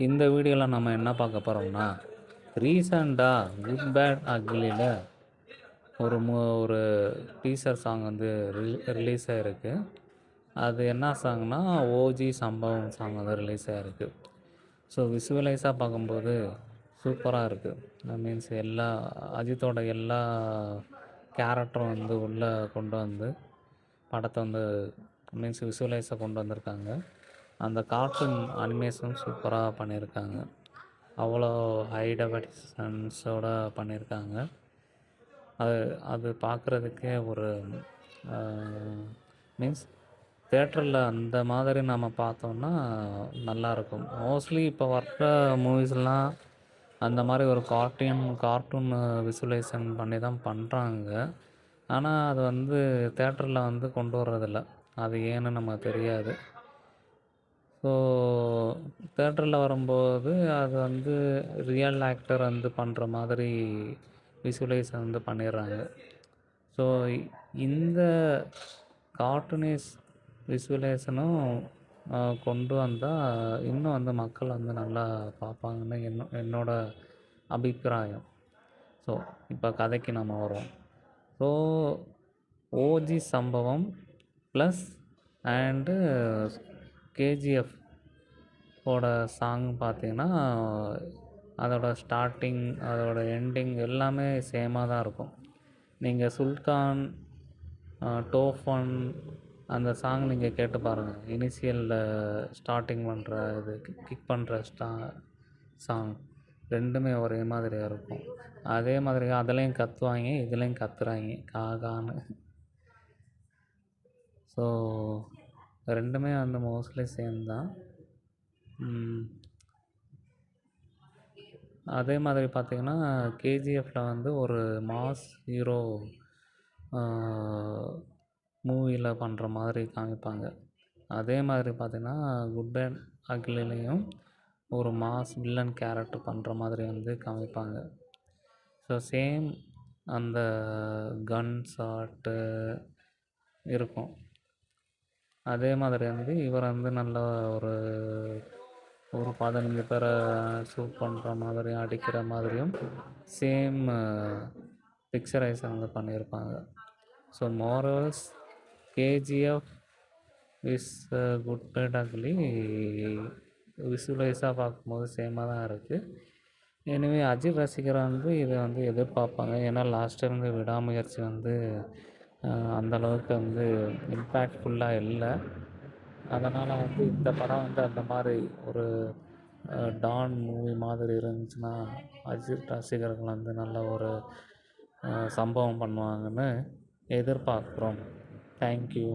இந்த வீடியோவில் நம்ம என்ன பார்க்க போகிறோம்னா, ரீசெண்டாக குட் பேட் அக்லியில் ஒரு டீசர் சாங் வந்து ரிலீஸ் ஆகிருக்கு. அது என்ன சாங்னா ஓஜி சம்பவம் சாங் வந்து ரிலீஸ் ஆகிருக்கு. ஸோ விசுவலைஸாக பார்க்கும்போது சூப்பராக இருக்குது. மீன்ஸ் எல்லா அஜித்தோட எல்லா கேரக்டரும் வந்து உள்ளே கொண்டு வந்து படத்தை வந்து மீன்ஸ் விசுவலைஸாக கொண்டு வந்திருக்காங்க. அந்த கார்ட்டூன் அனிமேஷன் சூப்பராக பண்ணியிருக்காங்க. அவ்வளோ ஹை டெஃபினிஷன்ஸோட பண்ணியிருக்காங்க. அது அது பார்க்குறதுக்கே ஒரு மீன்ஸ் தேட்டரில் அந்த மாதிரி நம்ம பார்த்தோன்னா நல்லாயிருக்கும். மோஸ்ட்லி இப்போ வர்ற மூவிஸ்லாம் அந்த மாதிரி ஒரு கார்ட்டூன் விசுவலைசேஷன் பண்ணி தான் பண்ணுறாங்க. ஆனால் அது வந்து தேட்டரில் வந்து கொண்டு வர்றதில்ல. அது ஏன்னு நமக்கு தெரியாது. ஸோ தேட்டரில் வரும்போது அது வந்து ரியல் ஆக்டர் வந்து பண்ணுற மாதிரி விசுவலைசேஷன் வந்து பண்ணிடுறாங்க. ஸோ இந்த கார்ட்டூனிஸ் விசுவலைசேஷனும் கொண்டு வந்தால் இன்னும் வந்து மக்கள் வந்து நல்லா பார்ப்பாங்கன்னு என்னோடய அபிப்பிராயம். ஸோ இப்போ கதைக்கு நம்ம வரோம். ஸோ ஓஜி சம்பவம் ப்ளஸ் அண்டு கேஜிஎஃப் ஓட சாங் பார்த்திங்கன்னா அதோட ஸ்டார்டிங் அதோட எண்டிங் எல்லாமே சேமாக தான் இருக்கும். நீங்கள் சுல்தான் டோஃபன் அந்த சாங் நீங்கள் கேட்டு பாருங்கள். இனிஷியலில் ஸ்டார்டிங் பண்ணுற இது கிக் பண்ணுற சாங் ரெண்டுமே ஒரே மாதிரியாக இருக்கும். அதே மாதிரி அதுலேயும் கத்துவாங்க, இதுலேயும் கத்துறாங்க காகான்னு. ஸோ ரெண்டுமே வந்து மோஸ்ட்லி சேம் தான். அதே மாதிரி பார்த்திங்கன்னா கேஜிஎஃப்பில் வந்து ஒரு மாஸ் ஹீரோ மூவியில் பண்ணுற மாதிரி காமிப்பாங்க. அதே மாதிரி பார்த்திங்கன்னா குட் பேட் அக்லிலையும் ஒரு மாஸ் வில்லன் கேரக்டர் பண்ணுற மாதிரி வந்து காமிப்பாங்க. ஸோ சேம் அந்த கன் ஷாட்டு இருக்கும். அதே மாதிரி வந்து இவர் வந்து நல்ல ஒரு 15 பேரை ஷூட் பண்ணுற மாதிரியும் அடிக்கிற மாதிரியும் சேம் பிக்சரைஸ் வந்து பண்ணியிருப்பாங்க. So morals KGF is good bad ugly விசுவலைஸாக பார்க்கும்போது சேமாக தான் இருக்குது. எனவே அஜித் ரசிகர் வந்து இதை வந்து எதிர்பார்ப்பாங்க. ஏன்னா லாஸ்ட் இருந்து விடாமுயற்சி வந்து அந்தளவுக்கு வந்து இம்பேக்ட்ஃபுல்லாக இல்லை. அதனால் வந்து இந்த படம் வந்து அந்த மாதிரி ஒரு டான் மூவி மாதிரி இருந்துச்சுன்னா அஜித் ரசிகர்கள் வந்து நல்ல ஒரு சம்பவம் பண்ணுவாங்கன்னு எதிர்பார்க்குறோம். தேங்க்யூ.